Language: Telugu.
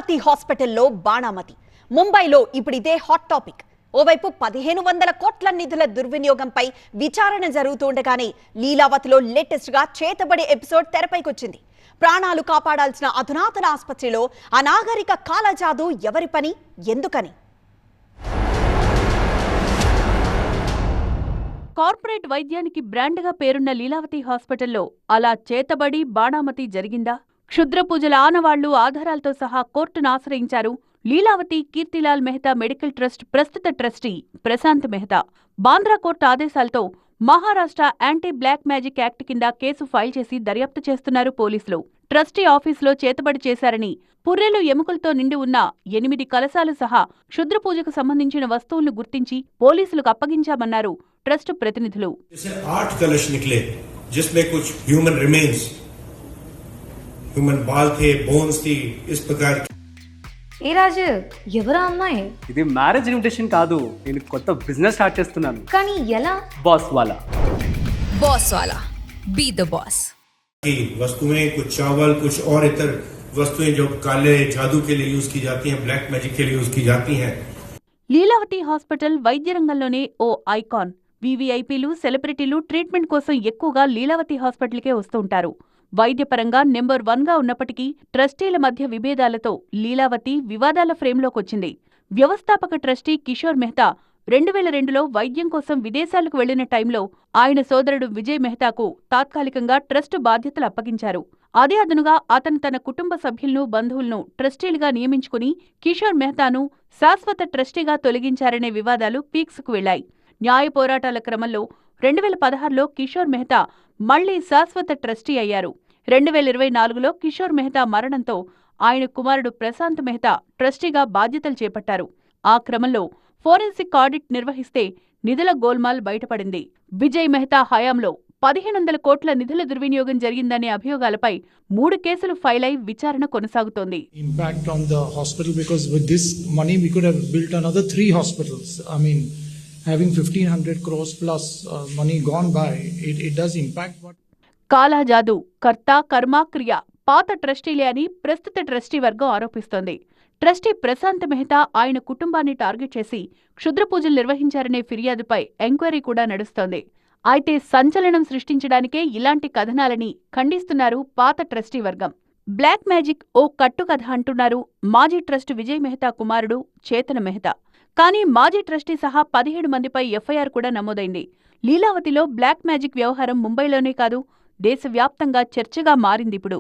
లీలావతి హాస్పిటల్లో బాణామతి. ముంబైలో ఇప్పుడు ఇదే హాట్ టాపిక్. ఓవైపు 1500 కోట్ల నిధుల దుర్వినియోగంపై విచారణ జరుగుతుండగానే లీలావతిలో లేటెస్ట్ గా చేతబడి ఎపిసోడ్ తెరపైకొచ్చింది. ప్రాణాలు కాపాడాల్సిన అధునాతన ఆసుపత్రిలో అనాగరిక కాలజాదు ఎవరి పని, ఎందుకని? కార్పొరేట్ వైద్యానికి బ్రాండ్గా పేరున్న లీలావతి హాస్పిటల్లో అలా చేతబడి బాణామతి జరిగిందా? క్షుద్ర పూజల ఆనవాళ్లు ఆధారాలతో సహా కోర్టును ఆశ్రయించారు లీలావతి కీర్తిలాల్ మెహతా మెడికల్ ట్రస్ట్ ప్రస్తుత ట్రస్టీ ప్రశాంత్ మెహతా. బాంద్రా కోర్టు ఆదేశాలతో Maharashtra anti black magic act కింద కేసు ఫైల్ చేసి దర్యాప్తు చేస్తున్నారు పోలీసులు. ట్రస్టీ ఆఫీసులో చేతబడి చేశారని, పుర్రెలు ఎముకలతో నిండి ఉన్న 8 కలశాలు సహా క్షుద్ర పూజకు సంబంధించిన వస్తువులను గుర్తించి పోలీసులకు అప్పగించామన్నారు ట్రస్ట్ ప్రతినిధులు. ఏ రాజు, ఎవరా అమ్మాయి? ఇది మ్యారేజ్ ఇన్విటేషన్ కాదు, నేను కొత్త బిజినెస్ స్టార్ట్ చేస్తున్నాను. కానీ ఎలా? బాస్ వాలా बी द बॉस। वस्तुएं कुछ चावल कुछ और इतर वस्तुएं जो काले जादू के लिए यूज की जाती हैं, ब्लैक मैजिक के लिए यूज की जाती हैं। లీలావతి హాస్పిటల్ వైద్య రంగంలోనే ఓ ఐకాన్. వీవీఐపీలు, సెలబ్రిటీలు ట్రీట్మెంట్ కోసం ఎక్కువగా లీలావతి హాస్పిటల్కే వస్తుంటారు. వైద్యపరంగా నెంబర్ 1గా ఉన్నప్పటికీ ట్రస్టీల మధ్య విభేదాలతో లీలావతి వివాదాల ఫ్రేమ్లోకొచ్చింది. వ్యవస్థాపక ట్రస్టీ కిషోర్ మెహతా 2002లో వైద్యం కోసం విదేశాలకు వెళ్లిన టైంలో ఆయన సోదరుడు విజయ్ మెహతాకు తాత్కాలికంగా ట్రస్టు బాధ్యతలు అప్పగించారు. అదే అదనుగా అతను తన కుటుంబ సభ్యులను, బంధువులను ట్రస్టీలుగా నియమించుకుని కిషోర్ మెహతాను శాశ్వత ట్రస్టీగా తొలగించారనే వివాదాలు పీక్స్కు వెళ్లాయి. న్యాయ పోరాటాల క్రమంలో 2016లో కిషోర్ మెహతా మళ్లీ శాశ్వత ట్రస్టీ అయ్యారు. 2024లో కిషోర్ మెహతా మరణంతో ఆయన కుమారుడు ప్రశాంత్ మెహతా ట్రస్టీగా బాధ్యతలు చేపట్టారు. ఆ క్రమంలో ఫోరెన్సిక్ ఆడిట్ నిర్వహిస్తే నిధుల గోల్మాల్ బయటపడింది. విజయ్ మెహతా హయాంలో 1500 కోట్ల నిధుల దుర్వినియోగం జరిగిందనే అభియోగాలపై 3 కేసులు ఫైల్ అయి విచారణ కొనసాగుతోంది. Impact on the hospital, because with this money we could have built another 3 hospitals. I mean, having 1500 crores plus money gone by, it does impact. కాలాజాదు కర్త, కర్మ, క్రియ పాత ట్రస్టీలే అని ప్రస్తుత ట్రస్టీ వర్గం ఆరోపిస్తోంది. ట్రస్టీ ప్రశాంత్ మెహతా ఆయన కుటుంబాన్ని టార్గెట్ చేసి క్షుద్ర పూజలు నిర్వహించారనే ఫిర్యాదుపై ఎంక్వైరీ కూడా నడుస్తోంది. అయితే సంచలనం సృష్టించడానికే ఇలాంటి కథనాలని ఖండిస్తున్నారు పాత ట్రస్టీ వర్గం. బ్లాక్ మ్యాజిక్ ఓ కట్టుకథ అంటున్నారు మాజీ ట్రస్ట్ విజయ్ మెహతా కుమారుడు చేతన్ మెహతా. కానీ మాజీ ట్రస్టీ సహా 17 మందిపై ఎఫ్ఐఆర్ కూడా నమోదైంది. లీలావతిలో బ్లాక్ మ్యాజిక్ వ్యవహారం ముంబైలోనే కాదు, దేశవ్యాప్తంగా చర్చగా మారిందిప్పుడు.